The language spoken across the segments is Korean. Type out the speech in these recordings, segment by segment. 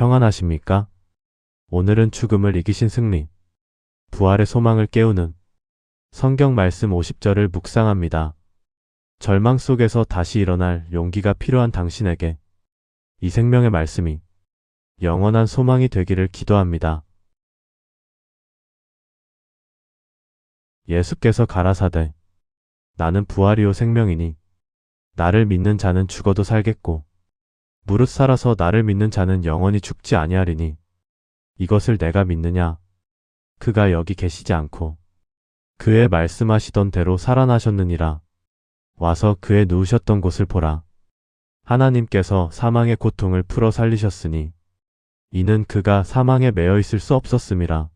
평안하십니까? 오늘은 죽음을 이기신 승리, 부활의 소망을 깨우는 성경 말씀 50절을 묵상합니다. 절망 속에서 다시 일어날 용기가 필요한 당신에게 이 생명의 말씀이 영원한 소망이 되기를 기도합니다. 예수께서 가라사대 나는 부활이요 생명이니 나를 믿는 자는 죽어도 살겠고 무릇 살아서 나를 믿는 자는 영원히 죽지 아니하리니 이것을 내가 믿느냐? 그가 여기 계시지 않고 그의 말씀하시던 대로 살아나셨느니라. 와서 그의 누우셨던 곳을 보라. 하나님께서 사망의 고통을 풀어 살리셨으니 이는 그가 사망에 매여 있을 수 없었음이라.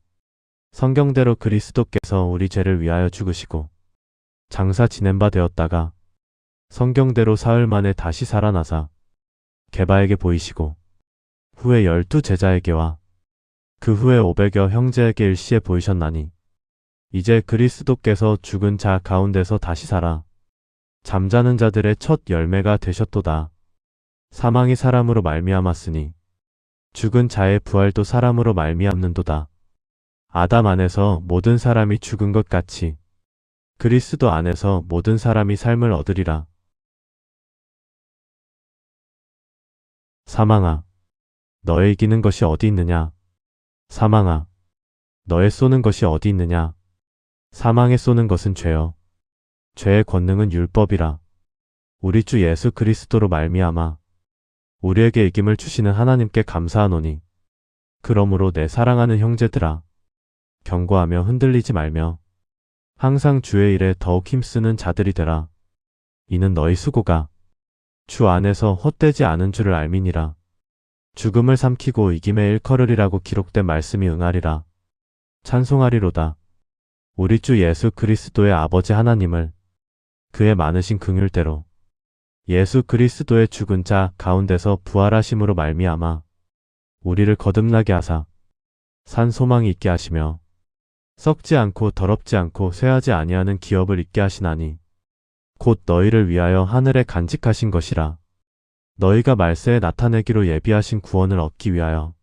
성경대로 그리스도께서 우리 죄를 위하여 죽으시고 장사 지낸 바 되었다가 성경대로 사흘 만에 다시 살아나사 게바에게 보이시고 후에 12 제자에게와 그 후에 500여 형제에게 일시에 보이셨나니 이제 그리스도께서 죽은 자 가운데서 다시 살아 잠자는 자들의 첫 열매가 되셨도다. 사망이 사람으로 말미암았으니 죽은 자의 부활도 사람으로 말미암는도다. 아담 안에서 모든 사람이 죽은 것 같이 그리스도 안에서 모든 사람이 삶을 얻으리라. 사망아, 너의 이기는 것이 어디 있느냐? 사망아, 너의 쏘는 것이 어디 있느냐? 사망에 쏘는 것은 죄요. 죄의 권능은 율법이라. 우리 주 예수 그리스도로 말미암아 우리에게 이김을 주시는 하나님께 감사하노니 그러므로 내 사랑하는 형제들아 경고하며 흔들리지 말며 항상 주의 일에 더욱 힘쓰는 자들이 되라. 이는 너희 수고가 주 안에서 헛되지 않은 줄을 알미니라. 죽음을 삼키고 이김에 일컬으리라고 기록된 말씀이 응하리라. 찬송하리로다. 우리 주 예수 그리스도의 아버지 하나님을 그의 많으신 긍휼대로 예수 그리스도의 죽은 자 가운데서 부활하심으로 말미암아 우리를 거듭나게 하사 산 소망이 있게 하시며 썩지 않고 더럽지 않고 쇠하지 아니하는 기업을 있게 하시나니 곧 너희를 위하여 하늘에 간직하신 것이라. 너희가 말세에 나타내기로 예비하신 구원을 얻기 위하여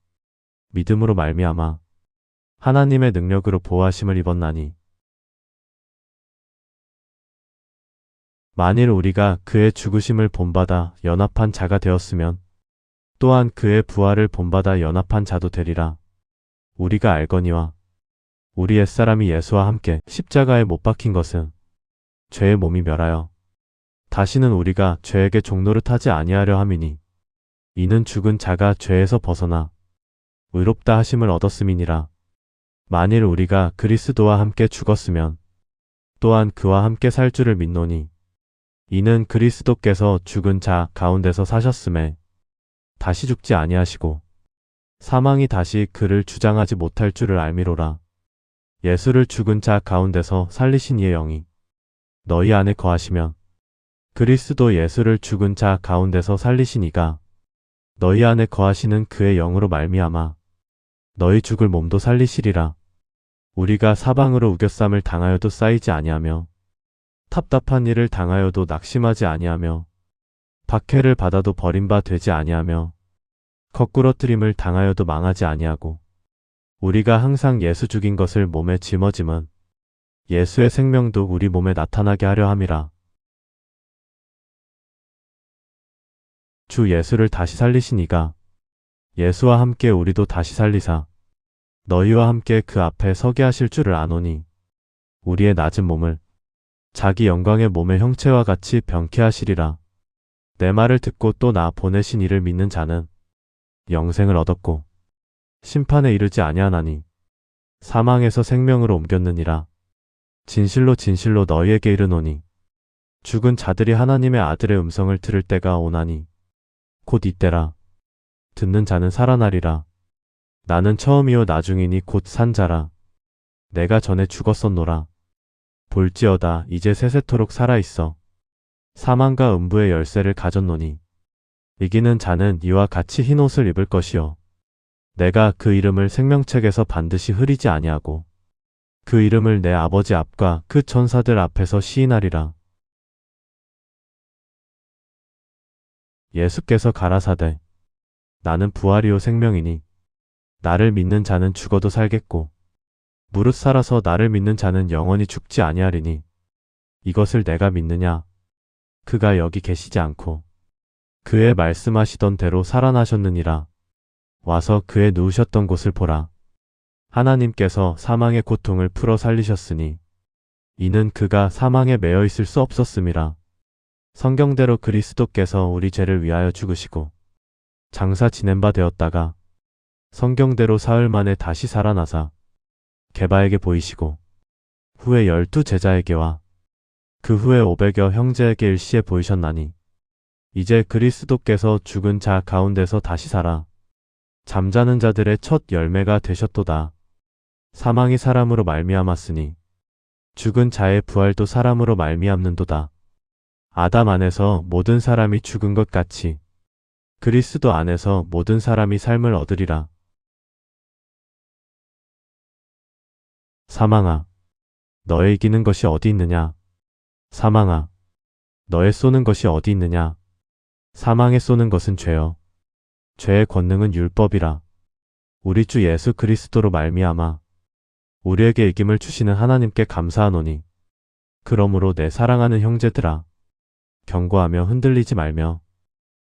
믿음으로 말미암아 하나님의 능력으로 보호하심을 입었나니 만일 우리가 그의 죽으심을 본받아 연합한 자가 되었으면 또한 그의 부활을 본받아 연합한 자도 되리라. 우리가 알거니와 우리 옛사람이 예수와 함께 십자가에 못 박힌 것은 죄의 몸이 멸하여 다시는 우리가 죄에게 종노릇하지 아니하려 함이니 이는 죽은 자가 죄에서 벗어나 의롭다 하심을 얻었음이니라. 만일 우리가 그리스도와 함께 죽었으면 또한 그와 함께 살 줄을 믿노니 이는 그리스도께서 죽은 자 가운데서 사셨음에 다시 죽지 아니하시고 사망이 다시 그를 주장하지 못할 줄을 알미로라. 예수를 죽은 자 가운데서 살리신 이의 영이 너희 안에 거하시면 그리스도 예수를 죽은 자 가운데서 살리신 이가 너희 안에 거하시는 그의 영으로 말미암아 너희 죽을 몸도 살리시리라. 우리가 사방으로 우겨쌈을 당하여도 쌓이지 아니하며 답답한 일을 당하여도 낙심하지 아니하며 박해를 받아도 버림바 되지 아니하며 거꾸러뜨림을 당하여도 망하지 아니하고 우리가 항상 예수 죽인 것을 몸에 짊어짐은 예수의 생명도 우리 몸에 나타나게 하려 함이라. 주 예수를 다시 살리신 이가 예수와 함께 우리도 다시 살리사 너희와 함께 그 앞에 서게 하실 줄을 아노니 우리의 낮은 몸을 자기 영광의 몸의 형체와 같이 병케 하시리라. 내 말을 듣고 또 나 보내신 이를 믿는 자는 영생을 얻었고 심판에 이르지 아니하나니 사망에서 생명으로 옮겼느니라. 진실로 진실로 너희에게 이르노니 죽은 자들이 하나님의 아들의 음성을 들을 때가 오나니 곧 이때라. 듣는 자는 살아나리라. 나는 처음이요 나중이니 곧 산 자라. 내가 전에 죽었었노라. 볼지어다 이제 세세토록 살아있어. 사망과 음부의 열쇠를 가졌노니 이기는 자는 이와 같이 흰옷을 입을 것이요 내가 그 이름을 생명책에서 반드시 흐리지 아니하고 그 이름을 내 아버지 앞과 그 천사들 앞에서 시인하리라. 예수께서 가라사대 나는 부활이요 생명이니 나를 믿는 자는 죽어도 살겠고 무릇 살아서 나를 믿는 자는 영원히 죽지 아니하리니 이것을 내가 믿느냐? 그가 여기 계시지 않고 그의 말씀하시던 대로 살아나셨느니라. 와서 그의 누우셨던 곳을 보라. 하나님께서 사망의 고통을 풀어 살리셨으니 이는 그가 사망에 매여 있을 수 없었음이라. 성경대로 그리스도께서 우리 죄를 위하여 죽으시고 장사 지낸 바 되었다가 성경대로 사흘 만에 다시 살아나사 게바에게 보이시고 후에 12 제자에게와 그 후에 500여 형제에게 일시에 보이셨나니 이제 그리스도께서 죽은 자 가운데서 다시 살아 잠자는 자들의 첫 열매가 되셨도다. 사망이 사람으로 말미암았으니 죽은 자의 부활도 사람으로 말미암는도다. 아담 안에서 모든 사람이 죽은 것 같이 그리스도 안에서 모든 사람이 삶을 얻으리라. 사망아, 너의 이기는 것이 어디 있느냐? 사망아, 너의 쏘는 것이 어디 있느냐? 사망에 쏘는 것은 죄요. 죄의 권능은 율법이라. 우리 주 예수 그리스도로 말미암아 우리에게 이김을 주시는 하나님께 감사하노니 그러므로 내 사랑하는 형제들아 경고하며 흔들리지 말며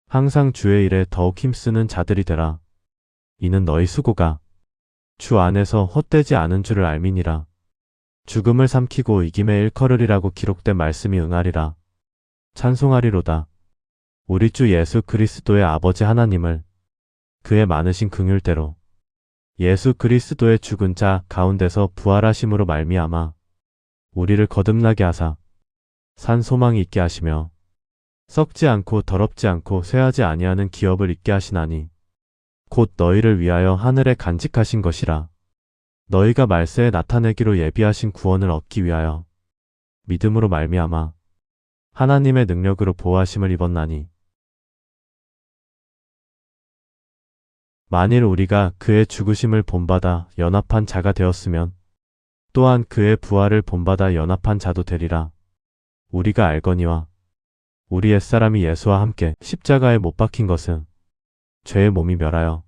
항상 주의 일에 더욱 힘쓰는 자들이 되라. 이는 너희 수고가 주 안에서 헛되지 않은 줄을 알미니라. 죽음을 삼키고 이김에 일컬으리라고 기록된 말씀이 응하리라. 찬송하리로다. 우리 주 예수 그리스도의 아버지 하나님을 그의 많으신 긍휼대로 예수 그리스도의 죽은 자 가운데서 부활하심으로 말미암아 우리를 거듭나게 하사 산 소망이 있게 하시며 썩지 않고 더럽지 않고 쇠하지 아니하는 기업을 있게 하시나니 곧 너희를 위하여 하늘에 간직하신 것이라. 너희가 말세에 나타내기로 예비하신 구원을 얻기 위하여 믿음으로 말미암아 하나님의 능력으로 보호하심을 입었나니 만일 우리가 그의 죽으심을 본받아 연합한 자가 되었으면 또한 그의 부활을 본받아 연합한 자도 되리라. 우리가 알거니와 우리 옛사람이 예수와 함께 십자가에 못 박힌 것은 죄의 몸이 멸하여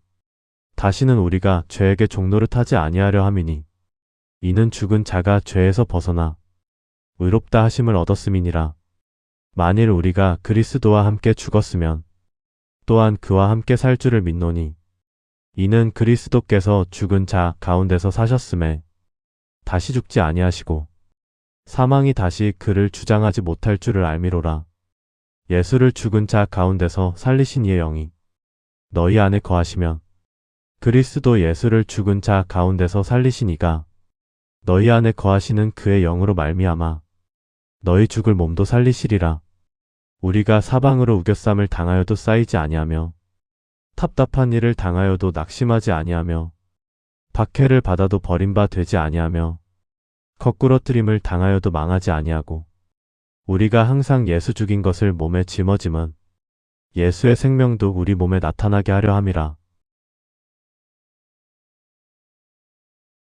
다시는 우리가 죄에게 종노릇하지 아니하려 함이니 이는 죽은 자가 죄에서 벗어나 의롭다 하심을 얻었음이니라. 만일 우리가 그리스도와 함께 죽었으면 또한 그와 함께 살 줄을 믿노니 이는 그리스도께서 죽은 자 가운데서 사셨음에 다시 죽지 아니하시고 사망이 다시 그를 주장하지 못할 줄을 알미로라. 예수를 죽은 자 가운데서 살리신 이의 영이 너희 안에 거하시면 그리스도 예수를 죽은 자 가운데서 살리신 이가 너희 안에 거하시는 그의 영으로 말미암아 너희 죽을 몸도 살리시리라. 우리가 사방으로 우겨쌈을 당하여도 쌓이지 아니하며 답답한 일을 당하여도 낙심하지 아니하며 박해를 받아도 버림바 되지 아니하며 거꾸러뜨림을 당하여도 망하지 아니하고 우리가 항상 예수 죽인 것을 몸에 짊어짐은 예수의 생명도 우리 몸에 나타나게 하려 함이라.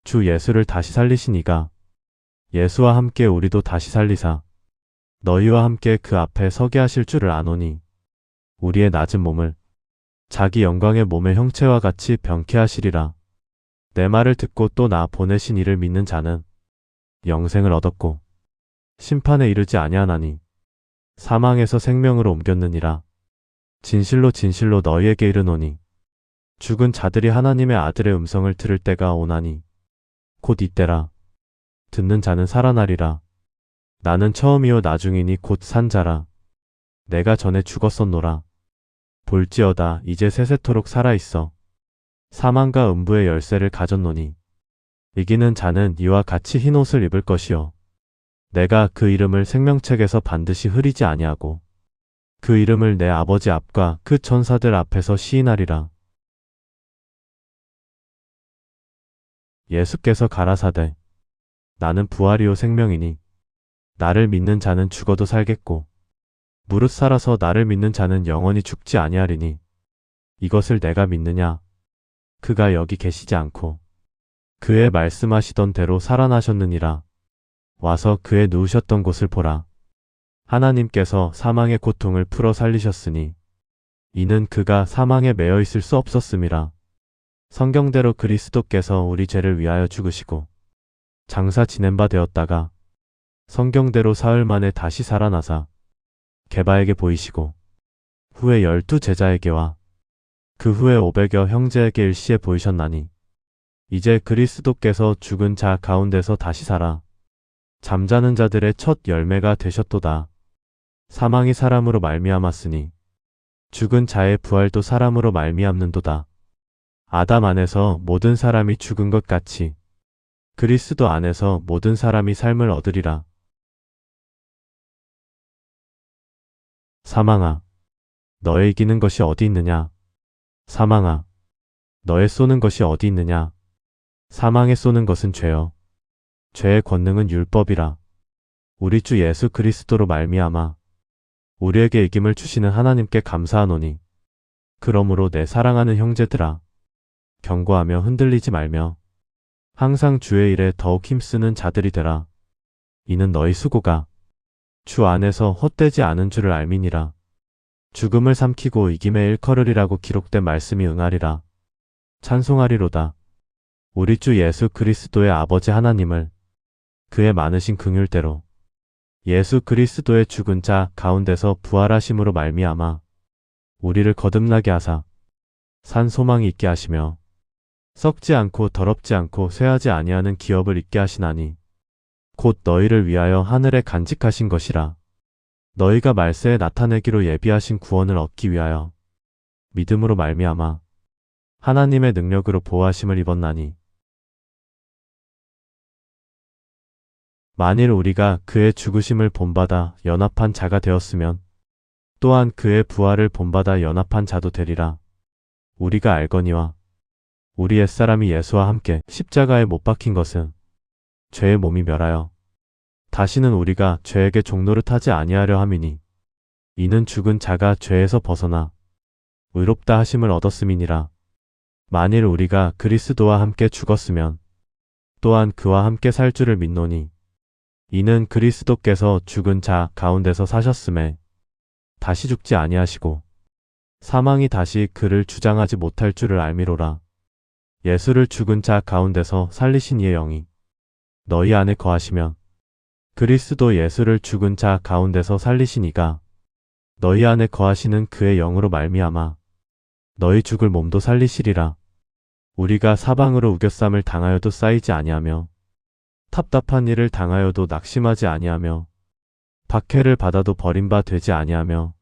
주 예수를 다시 살리신 이가 예수와 함께 우리도 다시 살리사 너희와 함께 그 앞에 서게 하실 줄을 아노니 우리의 낮은 몸을 자기 영광의 몸의 형체와 같이 병케 하시리라. 내 말을 듣고 또 나 보내신 이를 믿는 자는 영생을 얻었고 심판에 이르지 아니하나니 사망에서 생명으로 옮겼느니라. 진실로 진실로 너희에게 이르노니 죽은 자들이 하나님의 아들의 음성을 들을 때가 오나니 곧 이때라. 듣는 자는 살아나리라. 나는 처음이요 나중이니 곧 산 자라. 내가 전에 죽었었노라. 볼지어다 이제 세세토록 살아있어. 사망과 음부의 열쇠를 가졌노니 이기는 자는 이와 같이 흰 옷을 입을 것이요 내가 그 이름을 생명책에서 반드시 흐리지 아니하고 그 이름을 내 아버지 앞과 그 천사들 앞에서 시인하리라. 예수께서 가라사대 나는 부활이요 생명이니 나를 믿는 자는 죽어도 살겠고 무릇 살아서 나를 믿는 자는 영원히 죽지 아니하리니 이것을 내가 믿느냐? 그가 여기 계시지 않고 그의 말씀하시던 대로 살아나셨느니라. 와서 그의 누우셨던 곳을 보라. 하나님께서 사망의 고통을 풀어 살리셨으니 이는 그가 사망에 매여 있을 수 없었음이라. 성경대로 그리스도께서 우리 죄를 위하여 죽으시고 장사 지낸 바 되었다가 성경대로 사흘 만에 다시 살아나사 게바에게 보이시고 후에 12 제자에게와 그 후에 500여 형제에게 일시에 보이셨나니 이제 그리스도께서 죽은 자 가운데서 다시 살아 잠자는 자들의 첫 열매가 되셨도다. 사망이 사람으로 말미암았으니 죽은 자의 부활도 사람으로 말미암는도다. 아담 안에서 모든 사람이 죽은 것 같이 그리스도 안에서 모든 사람이 삶을 얻으리라. 사망아, 너의 이기는 것이 어디 있느냐? 사망아, 너의 쏘는 것이 어디 있느냐? 사망에 쏘는 것은 죄요. 죄의 권능은 율법이라. 우리 주 예수 그리스도로 말미암아 우리에게 이김을 주시는 하나님께 감사하노니 그러므로 내 사랑하는 형제들아 경고하며 흔들리지 말며 항상 주의 일에 더욱 힘쓰는 자들이 되라. 이는 너희 수고가 주 안에서 헛되지 않은 줄을 알미니라. 죽음을 삼키고 이김에 일컬으리라고 기록된 말씀이 응하리라. 찬송하리로다. 우리 주 예수 그리스도의 아버지 하나님을 그의 많으신 긍휼대로 예수 그리스도의 죽은 자 가운데서 부활하심으로 말미암아 우리를 거듭나게 하사 산 소망이 있게 하시며 썩지 않고 더럽지 않고 쇠하지 아니하는 기업을 있게 하시나니 곧 너희를 위하여 하늘에 간직하신 것이라. 너희가 말세에 나타내기로 예비하신 구원을 얻기 위하여 믿음으로 말미암아 하나님의 능력으로 보호하심을 입었나니 만일 우리가 그의 죽으심을 본받아 연합한 자가 되었으면 또한 그의 부활을 본받아 연합한 자도 되리라. 우리가 알거니와 우리 옛사람이 예수와 함께 십자가에 못 박힌 것은 죄의 몸이 멸하여 다시는 우리가 죄에게 종노릇하지 아니하려 함이니 이는 죽은 자가 죄에서 벗어나 의롭다 하심을 얻었음이니라. 만일 우리가 그리스도와 함께 죽었으면 또한 그와 함께 살 줄을 믿노니 이는 그리스도께서 죽은 자 가운데서 사셨음에 다시 죽지 아니하시고 사망이 다시 그를 주장하지 못할 줄을 알미로라. 예수를 죽은 자 가운데서 살리신 이의 영이 너희 안에 거하시면 그리스도 예수를 죽은 자 가운데서 살리신 이가 너희 안에 거하시는 그의 영으로 말미암아 너희 죽을 몸도 살리시리라. 우리가 사방으로 우겨쌈을 당하여도 쌓이지 아니하며 답답한 일을 당하여도 낙심하지 아니하며 박해를 받아도 버림바 되지 아니하며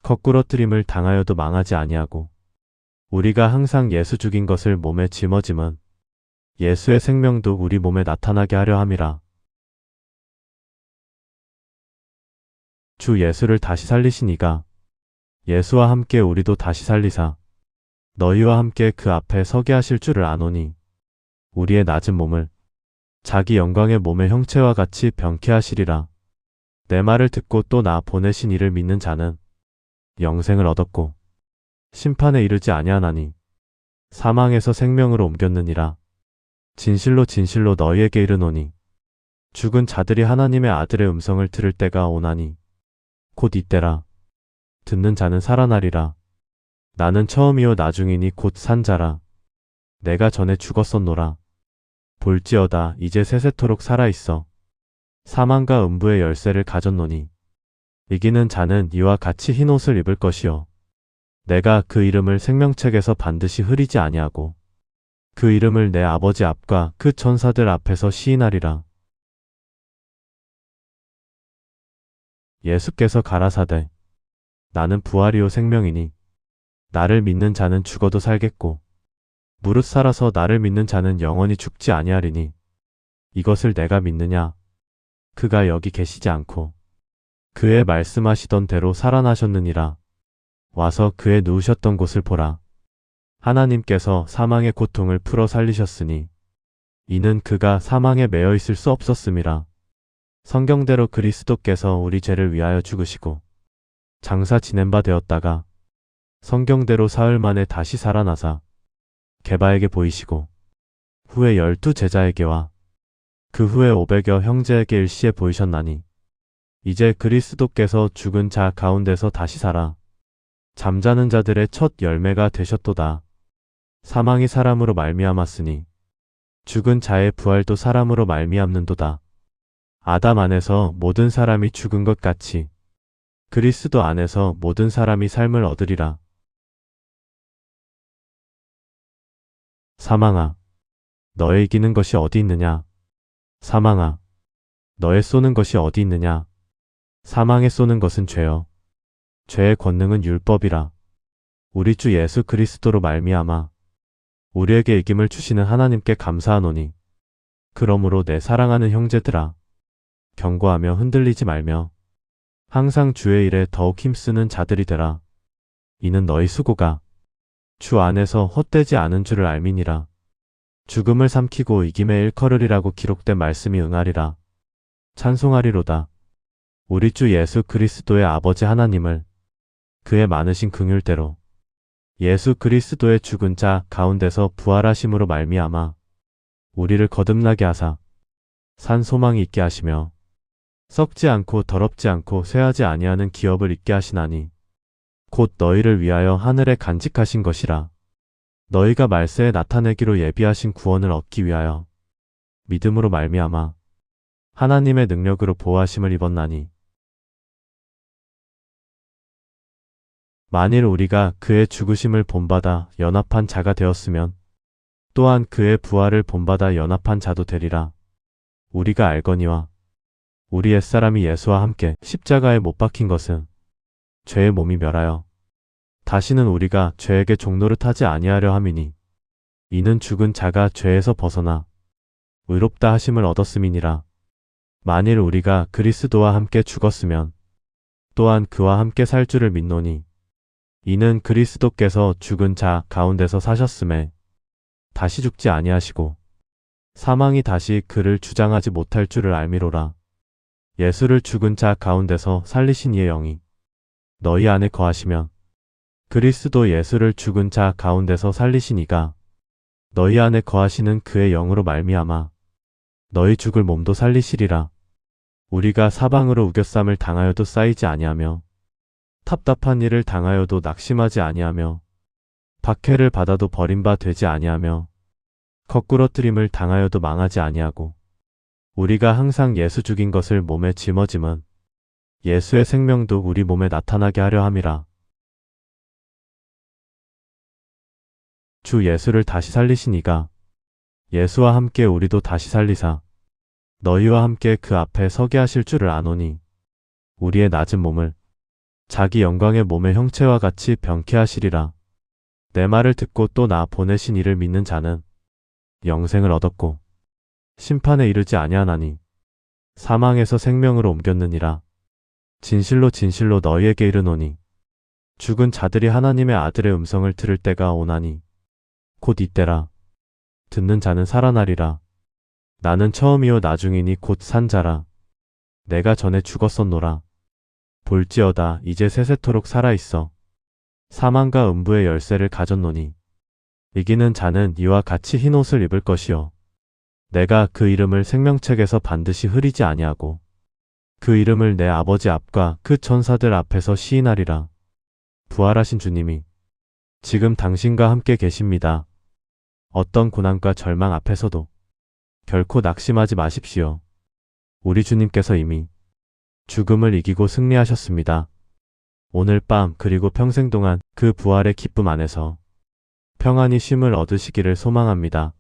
거꾸러뜨림을 당하여도 망하지 아니하고 우리가 항상 예수 죽인 것을 몸에 짊어짐은 예수의 생명도 우리 몸에 나타나게 하려 함이라. 주 예수를 다시 살리신 이가 예수와 함께 우리도 다시 살리사 너희와 함께 그 앞에 서게 하실 줄을 아노니 우리의 낮은 몸을 자기 영광의 몸의 형체와 같이 병케 하시리라. 내 말을 듣고 또 나 보내신 이를 믿는 자는 영생을 얻었고 심판에 이르지 아니하나니 사망에서 생명으로 옮겼느니라. 진실로 진실로 너희에게 이르노니 죽은 자들이 하나님의 아들의 음성을 들을 때가 오나니 곧 이때라. 듣는 자는 살아나리라. 나는 처음이요 나중이니 곧 산 자라. 내가 전에 죽었었노라. 볼지어다 이제 세세토록 살아있어. 사망과 음부의 열쇠를 가졌노니 이기는 자는 이와 같이 흰옷을 입을 것이요 내가 그 이름을 생명책에서 반드시 흐리지 아니하고 그 이름을 내 아버지 앞과 그 천사들 앞에서 시인하리라. 예수께서 가라사대 나는 부활이요 생명이니 나를 믿는 자는 죽어도 살겠고 무릇 살아서 나를 믿는 자는 영원히 죽지 아니하리니 이것을 내가 믿느냐? 그가 여기 계시지 않고 그의 말씀하시던 대로 살아나셨느니라. 와서 그의 누우셨던 곳을 보라. 하나님께서 사망의 고통을 풀어 살리셨으니 이는 그가 사망에 매여 있을 수 없었음이라. 성경대로 그리스도께서 우리 죄를 위하여 죽으시고 장사 지낸 바 되었다가 성경대로 사흘 만에 다시 살아나사 게바에게 보이시고 후에 12 제자에게와 그 후에 500여 형제에게 일시에 보이셨나니 이제 그리스도께서 죽은 자 가운데서 다시 살아 잠자는 자들의 첫 열매가 되셨도다. 사망이 사람으로 말미암았으니 죽은 자의 부활도 사람으로 말미암는도다. 아담 안에서 모든 사람이 죽은 것 같이 그리스도 안에서 모든 사람이 삶을 얻으리라. 사망아, 너의 이기는 것이 어디 있느냐? 사망아, 너의 쏘는 것이 어디 있느냐? 사망에 쏘는 것은 죄요. 죄의 권능은 율법이라. 우리 주 예수 그리스도로 말미암아 우리에게 이김을 주시는 하나님께 감사하노니 그러므로 내 사랑하는 형제들아, 경고하며 흔들리지 말며 항상 주의 일에 더욱 힘쓰는 자들이 되라. 이는 너희 수고가 주 안에서 헛되지 않은 줄을 알미니라. 죽음을 삼키고 이김에 일컬으리라고 기록된 말씀이 응하리라. 찬송하리로다. 우리 주 예수 그리스도의 아버지 하나님을 그의 많으신 긍휼대로 예수 그리스도의 죽은 자 가운데서 부활하심으로 말미암아 우리를 거듭나게 하사 산 소망이 있게 하시며 썩지 않고 더럽지 않고 쇠하지 아니하는 기업을 있게 하시나니 곧 너희를 위하여 하늘에 간직하신 것이라. 너희가 말세에 나타내기로 예비하신 구원을 얻기 위하여 믿음으로 말미암아 하나님의 능력으로 보호하심을 입었나니 만일 우리가 그의 죽으심을 본받아 연합한 자가 되었으면 또한 그의 부활을 본받아 연합한 자도 되리라. 우리가 알거니와 우리 옛사람이 예수와 함께 십자가에 못 박힌 것은 죄의 몸이 멸하여 다시는 우리가 죄에게 종노릇하지 아니하려 함이니 이는 죽은 자가 죄에서 벗어나 의롭다 하심을 얻었음이니라. 만일 우리가 그리스도와 함께 죽었으면 또한 그와 함께 살 줄을 믿노니 이는 그리스도께서 죽은 자 가운데서 사셨음에 다시 죽지 아니하시고 사망이 다시 그를 주장하지 못할 줄을 알미로라. 예수를 죽은 자 가운데서 살리신 이의 영이 너희 안에 거하시면 그리스도 예수를 죽은 자 가운데서 살리신 이가 너희 안에 거하시는 그의 영으로 말미암아 너희 죽을 몸도 살리시리라. 우리가 사방으로 우겨쌈을 당하여도 쌓이지 아니하며 답답한 일을 당하여도 낙심하지 아니하며 박해를 받아도 버림바 되지 아니하며 거꾸러뜨림을 당하여도 망하지 아니하고 우리가 항상 예수 죽인 것을 몸에 짊어짐은 예수의 생명도 우리 몸에 나타나게 하려 함이라. 주 예수를 다시 살리신 이가 예수와 함께 우리도 다시 살리사 너희와 함께 그 앞에 서게 하실 줄을 아노니 우리의 낮은 몸을 자기 영광의 몸의 형체와 같이 병케 하시리라. 내 말을 듣고 또 나 보내신 이를 믿는 자는 영생을 얻었고 심판에 이르지 아니하나니 사망에서 생명으로 옮겼느니라. 진실로 진실로 너희에게 이르노니 죽은 자들이 하나님의 아들의 음성을 들을 때가 오나니 곧 이때라. 듣는 자는 살아나리라. 나는 처음이요 나중이니 곧 산 자라. 내가 전에 죽었었노라. 볼지어다 이제 세세토록 살아있어. 사망과 음부의 열쇠를 가졌노니 이기는 자는 이와 같이 흰 옷을 입을 것이요 내가 그 이름을 생명책에서 반드시 흐리지 아니하고 그 이름을 내 아버지 앞과 그 천사들 앞에서 시인하리라. 부활하신 주님이 지금 당신과 함께 계십니다. 어떤 고난과 절망 앞에서도 결코 낙심하지 마십시오. 우리 주님께서 이미 죽음을 이기고 승리하셨습니다. 오늘 밤 그리고 평생 동안 그 부활의 기쁨 안에서 평안히 쉼을 얻으시기를 소망합니다.